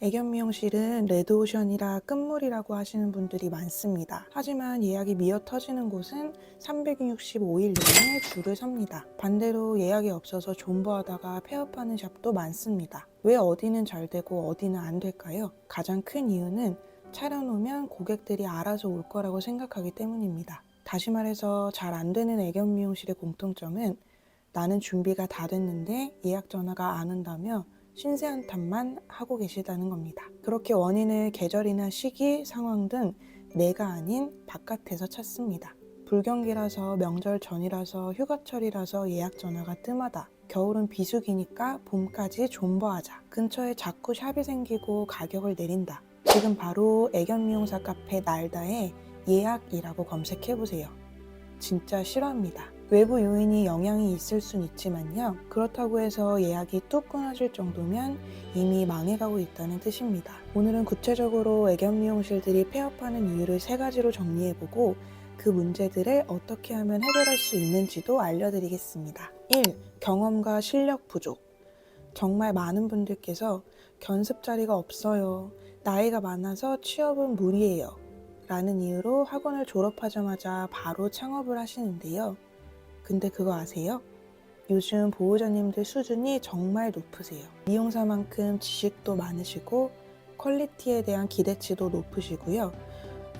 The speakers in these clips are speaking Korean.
애견 미용실은 레드오션이라 끝물이라고 하시는 분들이 많습니다. 하지만 예약이 미어 터지는 곳은 365일 내내 줄을 섭니다. 반대로 예약이 없어서 존버하다가 폐업하는 샵도 많습니다. 왜 어디는 잘 되고 어디는 안 될까요? 가장 큰 이유는 차려놓으면 고객들이 알아서 올 거라고 생각하기 때문입니다. 다시 말해서 잘 안 되는 애견 미용실의 공통점은 나는 준비가 다 됐는데 예약 전화가 안 온다며 신세한 탓만 하고 계시다는 겁니다. 그렇게 원인을 계절이나 시기, 상황 등 내가 아닌 바깥에서 찾습니다. 불경기라서, 명절 전이라서, 휴가철이라서 예약 전화가 뜸하다. 겨울은 비수기니까 봄까지 존버하자. 근처에 자꾸 샵이 생기고 가격을 내린다. 지금 바로 애견 미용사 카페 날다에 예약이라고 검색해보세요. 진짜 싫어합니다. 외부 요인이 영향이 있을 순 있지만요. 그렇다고 해서 예약이 뚝 끊어질 정도면 이미 망해가고 있다는 뜻입니다. 오늘은 구체적으로 애견 미용실들이 폐업하는 이유를 3가지로 정리해보고 그 문제들을 어떻게 하면 해결할 수 있는지도 알려드리겠습니다. 1. 경험과 실력 부족. 정말 많은 분들께서 견습 자리가 없어요. 나이가 많아서 취업은 무리예요. 라는 이유로 학원을 졸업하자마자 바로 창업을 하시는데요. 근데 그거 아세요? 요즘 보호자님들 수준이 정말 높으세요. 미용사만큼 지식도 많으시고 퀄리티에 대한 기대치도 높으시고요.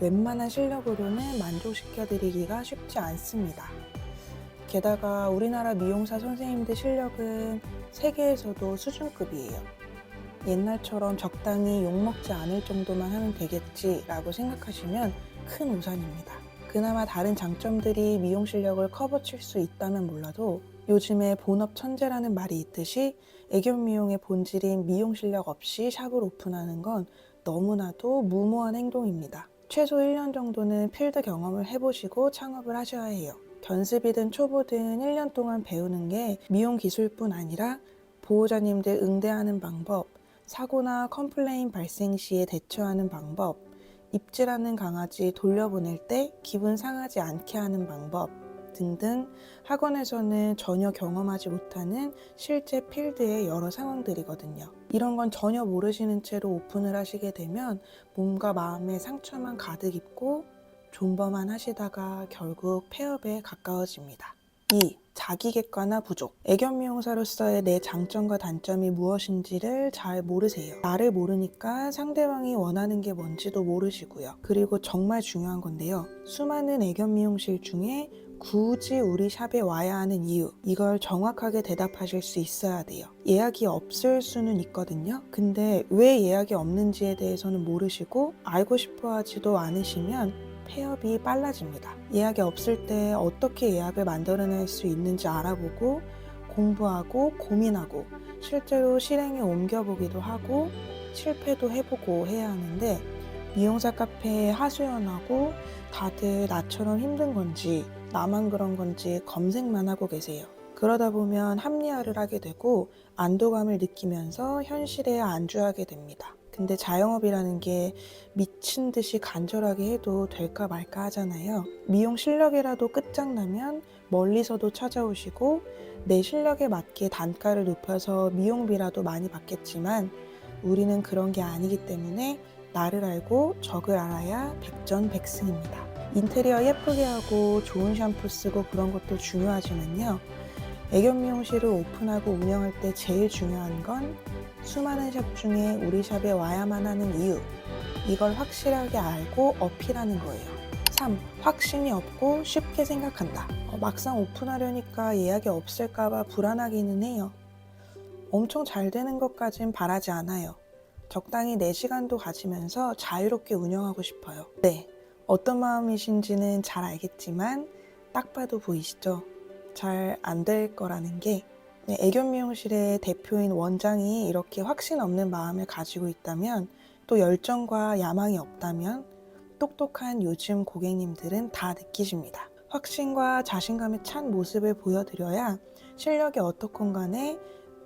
웬만한 실력으로는 만족시켜드리기가 쉽지 않습니다. 게다가 우리나라 미용사 선생님들 실력은 세계에서도 수준급이에요. 옛날처럼 적당히 욕먹지 않을 정도만 하면 되겠지라고 생각하시면 큰 오산입니다. 그나마 다른 장점들이 미용 실력을 커버칠 수 있다면 몰라도 요즘에 본업 천재라는 말이 있듯이 애견 미용의 본질인 미용 실력 없이 샵을 오픈하는 건 너무나도 무모한 행동입니다. 최소 1년 정도는 필드 경험을 해보시고 창업을 하셔야 해요. 견습이든 초보든 1년 동안 배우는 게 미용 기술뿐 아니라 보호자님들 응대하는 방법, 사고나 컴플레인 발생 시에 대처하는 방법, 입질하는 강아지 돌려보낼 때 기분 상하지 않게 하는 방법 등등 학원에서는 전혀 경험하지 못하는 실제 필드의 여러 상황들이거든요. 이런 건 전혀 모르시는 채로 오픈을 하시게 되면 몸과 마음의 상처만 가득 입고 존버만 하시다가 결국 폐업에 가까워집니다. 2. 자기 객관화 부족. 애견 미용사로서의 내 장점과 단점이 무엇인지를 잘 모르세요. 나를 모르니까 상대방이 원하는 게 뭔지도 모르시고요. 그리고 정말 중요한 건데요. 수많은 애견 미용실 중에 굳이 우리 샵에 와야 하는 이유, 이걸 정확하게 대답하실 수 있어야 돼요. 예약이 없을 수는 있거든요. 근데 왜 예약이 없는지에 대해서는 모르시고 알고 싶어 하지도 않으시면 폐업이 빨라집니다. 예약이 없을 때 어떻게 예약을 만들어낼 수 있는지 알아보고 공부하고 고민하고 실제로 실행에 옮겨보기도 하고 실패도 해보고 해야 하는데 미용사 카페에 하소연하고 다들 나처럼 힘든 건지 나만 그런 건지 검색만 하고 계세요. 그러다 보면 합리화를 하게 되고 안도감을 느끼면서 현실에 안주하게 됩니다. 근데 자영업이라는 게 미친 듯이 간절하게 해도 될까 말까 하잖아요. 미용 실력이라도 끝장나면 멀리서도 찾아오시고 내 실력에 맞게 단가를 높여서 미용비라도 많이 받겠지만 우리는 그런 게 아니기 때문에 나를 알고 적을 알아야 백전백승입니다. 인테리어 예쁘게 하고 좋은 샴푸 쓰고 그런 것도 중요하지만요. 애견 미용실을 오픈하고 운영할 때 제일 중요한 건 수많은 샵 중에 우리 샵에 와야만 하는 이유, 이걸 확실하게 알고 어필하는 거예요. 3. 확신이 없고 쉽게 생각한다. 막상 오픈하려니까 예약이 없을까봐 불안하기는 해요. 엄청 잘 되는 것까진 바라지 않아요. 적당히 내 시간도 가지면서 자유롭게 운영하고 싶어요. 네, 어떤 마음이신지는 잘 알겠지만 딱 봐도 보이시죠? 잘 안 될 거라는 게. 애견 미용실의 대표인 원장이 이렇게 확신 없는 마음을 가지고 있다면, 또 열정과 야망이 없다면 똑똑한 요즘 고객님들은 다 느끼십니다. 확신과 자신감에 찬 모습을 보여드려야 실력이 어떻건 간에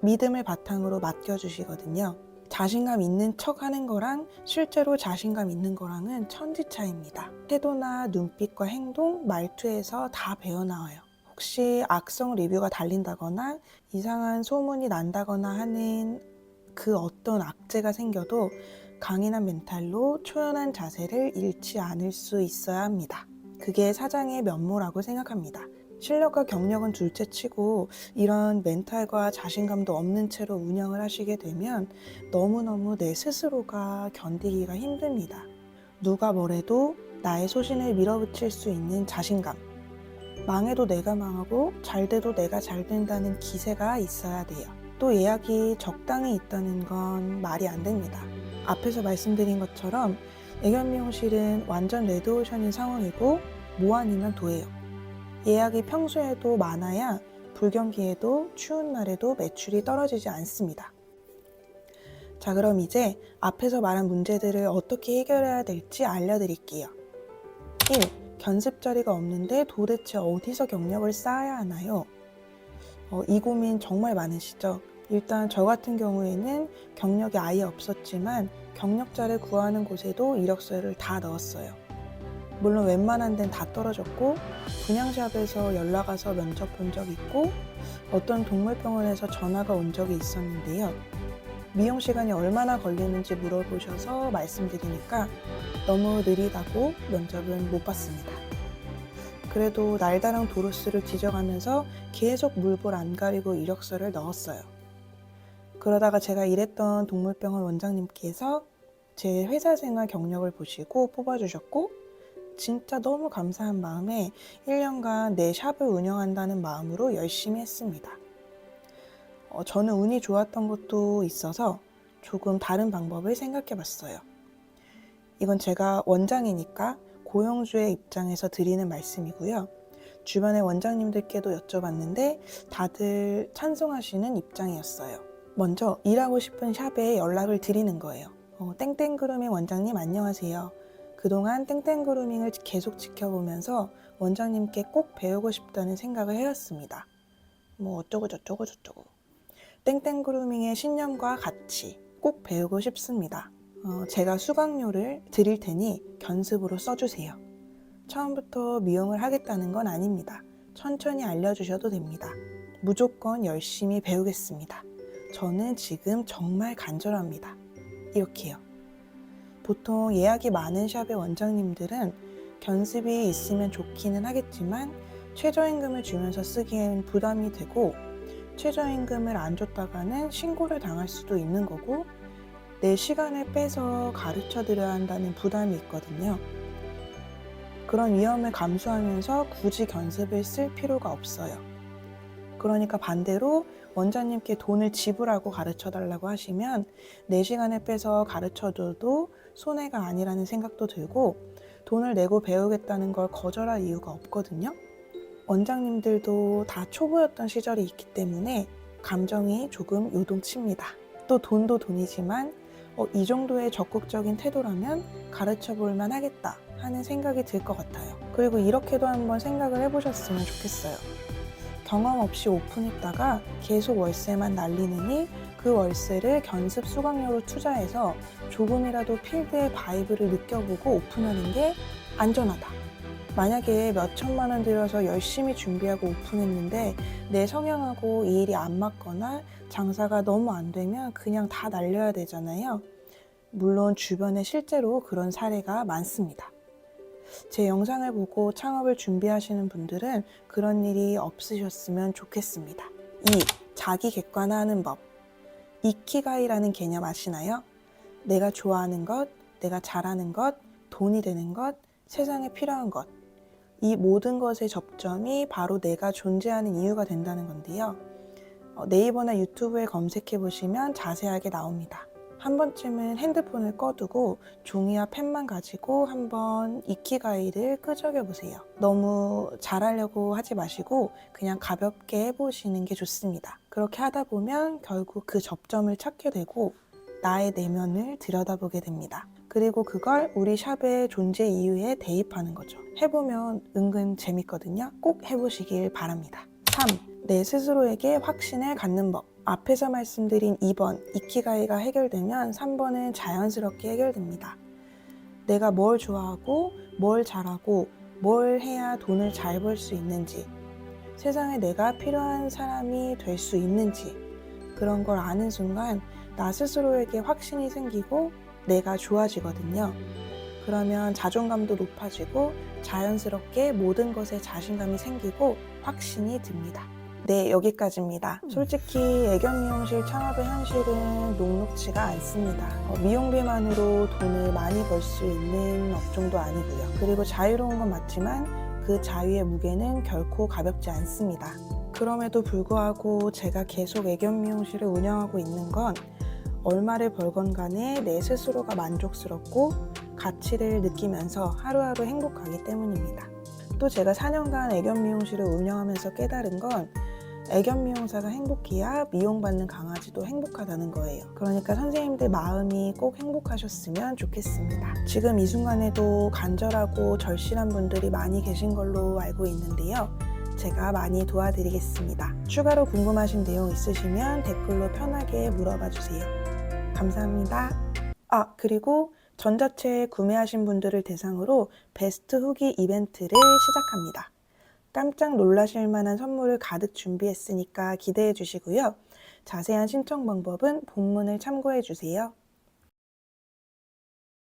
믿음을 바탕으로 맡겨주시거든요. 자신감 있는 척 하는 거랑 실제로 자신감 있는 거랑은 천지 차이입니다. 태도나 눈빛과 행동, 말투에서 다 배어나와요. 혹시 악성 리뷰가 달린다거나 이상한 소문이 난다거나 하는 그 어떤 악재가 생겨도 강인한 멘탈로 초연한 자세를 잃지 않을 수 있어야 합니다. 그게 사장의 면모라고 생각합니다. 실력과 경력은 둘째치고 이런 멘탈과 자신감도 없는 채로 운영을 하시게 되면 너무너무 내 스스로가 견디기가 힘듭니다. 누가 뭐래도 나의 소신을 밀어붙일 수 있는 자신감, 망해도 내가 망하고 잘 돼도 내가 잘 된다는 기세가 있어야 돼요. 또 예약이 적당히 있다는 건 말이 안 됩니다. 앞에서 말씀드린 것처럼 애견 미용실은 완전 레드오션인 상황이고 모아니면 도예요. 예약이 평소에도 많아야 불경기에도 추운 날에도 매출이 떨어지지 않습니다. 자, 그럼 이제 앞에서 말한 문제들을 어떻게 해결해야 될지 알려드릴게요. 1. 견습 자리가 없는데 도대체 어디서 경력을 쌓아야 하나요? 이 고민 정말 많으시죠? 일단 저 같은 경우에는 경력이 아예 없었지만 경력자를 구하는 곳에도 이력서를 다 넣었어요. 물론 웬만한 데는 다 떨어졌고 분양샵에서 연락 와서 면접 본 적 있고 어떤 동물병원에서 전화가 온 적이 있었는데요. 미용 시간이 얼마나 걸리는지 물어보셔서 말씀드리니까 너무 느리다고 면접은 못 봤습니다. 그래도 날다랑 도로스를 뒤져가면서 계속 물볼 안 가리고 이력서를 넣었어요. 그러다가 제가 일했던 동물병원 원장님께서 제 회사 생활 경력을 보시고 뽑아주셨고 진짜 너무 감사한 마음에 1년간 내 샵을 운영한다는 마음으로 열심히 했습니다. 저는 운이 좋았던 것도 있어서 조금 다른 방법을 생각해 봤어요. 이건 제가 원장이니까 고용주의 입장에서 드리는 말씀이고요. 주변의 원장님들께도 여쭤봤는데 다들 찬성하시는 입장이었어요. 먼저 일하고 싶은 샵에 연락을 드리는 거예요. 땡땡그루밍 원장님 안녕하세요. 그동안 땡땡그루밍을 계속 지켜보면서 원장님께 꼭 배우고 싶다는 생각을 해왔습니다. 어쩌고 저쩌고 저쩌고. 땡땡그루밍의 신념과 같이 꼭 배우고 싶습니다. 제가 수강료를 드릴 테니 견습으로 써주세요. 처음부터 미용을 하겠다는 건 아닙니다. 천천히 알려주셔도 됩니다. 무조건 열심히 배우겠습니다. 저는 지금 정말 간절합니다. 이렇게요. 보통 예약이 많은 샵의 원장님들은 견습이 있으면 좋기는 하겠지만 최저임금을 주면서 쓰기엔 부담이 되고 최저임금을 안 줬다가는 신고를 당할 수도 있는 거고 내 시간을 빼서 가르쳐 드려야 한다는 부담이 있거든요. 그런 위험을 감수하면서 굳이 견습을 쓸 필요가 없어요. 그러니까 반대로 원장님께 돈을 지불하고 가르쳐 달라고 하시면 내 시간을 빼서 가르쳐 줘도 손해가 아니라는 생각도 들고 돈을 내고 배우겠다는 걸 거절할 이유가 없거든요. 원장님들도 다 초보였던 시절이 있기 때문에 감정이 조금 요동칩니다. 또 돈도 돈이지만 이 정도의 적극적인 태도라면 가르쳐 볼만 하겠다 하는 생각이 들 것 같아요. 그리고 이렇게도 한번 생각을 해보셨으면 좋겠어요. 경험 없이 오픈했다가 계속 월세만 날리느니 그 월세를 견습 수강료로 투자해서 조금이라도 필드의 바이브를 느껴보고 오픈하는 게 안전하다. 만약에 몇 천만 원 들여서 열심히 준비하고 오픈했는데 내 성향하고 이 일이 안 맞거나 장사가 너무 안 되면 그냥 다 날려야 되잖아요. 물론 주변에 실제로 그런 사례가 많습니다. 제 영상을 보고 창업을 준비하시는 분들은 그런 일이 없으셨으면 좋겠습니다. 2. 자기 객관화하는 법. 이키가이라는 개념 아시나요? 내가 좋아하는 것, 내가 잘하는 것, 돈이 되는 것, 세상에 필요한 것. 이 모든 것의 접점이 바로 내가 존재하는 이유가 된다는 건데요. 네이버나 유튜브에 검색해 보시면 자세하게 나옵니다. 한 번쯤은 핸드폰을 꺼두고 종이와 펜만 가지고 한번 이키가이를 끄적여 보세요. 너무 잘하려고 하지 마시고 그냥 가볍게 해보시는 게 좋습니다. 그렇게 하다 보면 결국 그 접점을 찾게 되고 나의 내면을 들여다보게 됩니다. 그리고 그걸 우리 샵의 존재 이유에 대입하는 거죠. 해보면 은근 재밌거든요. 꼭 해보시길 바랍니다. 3. 내 스스로에게 확신을 갖는 법. 앞에서 말씀드린 2번 이키가이가 해결되면 3번은 자연스럽게 해결됩니다. 내가 뭘 좋아하고 뭘 잘하고 뭘 해야 돈을 잘 벌 수 있는지, 세상에 내가 필요한 사람이 될 수 있는지 그런 걸 아는 순간 나 스스로에게 확신이 생기고 내가 좋아지거든요. 그러면 자존감도 높아지고 자연스럽게 모든 것에 자신감이 생기고 확신이 듭니다. 네, 여기까지입니다. 솔직히 애견 미용실 창업의 현실은 녹록지가 않습니다. 미용비만으로 돈을 많이 벌 수 있는 업종도 아니고요. 그리고 자유로운 건 맞지만 그 자유의 무게는 결코 가볍지 않습니다. 그럼에도 불구하고 제가 계속 애견 미용실을 운영하고 있는 건 얼마를 벌건 간에 내 스스로가 만족스럽고 가치를 느끼면서 하루하루 행복하기 때문입니다. 또 제가 4년간 애견 미용실을 운영하면서 깨달은 건 애견 미용사가 행복해야 미용받는 강아지도 행복하다는 거예요. 그러니까 선생님들 마음이 꼭 행복하셨으면 좋겠습니다. 지금 이 순간에도 간절하고 절실한 분들이 많이 계신 걸로 알고 있는데요. 제가 많이 도와드리겠습니다. 추가로 궁금하신 내용 있으시면 댓글로 편하게 물어봐 주세요. 감사합니다. 그리고 전자책 구매하신 분들을 대상으로 베스트 후기 이벤트를 시작합니다. 깜짝 놀라실 만한 선물을 가득 준비했으니까 기대해 주시고요. 자세한 신청 방법은 본문을 참고해 주세요.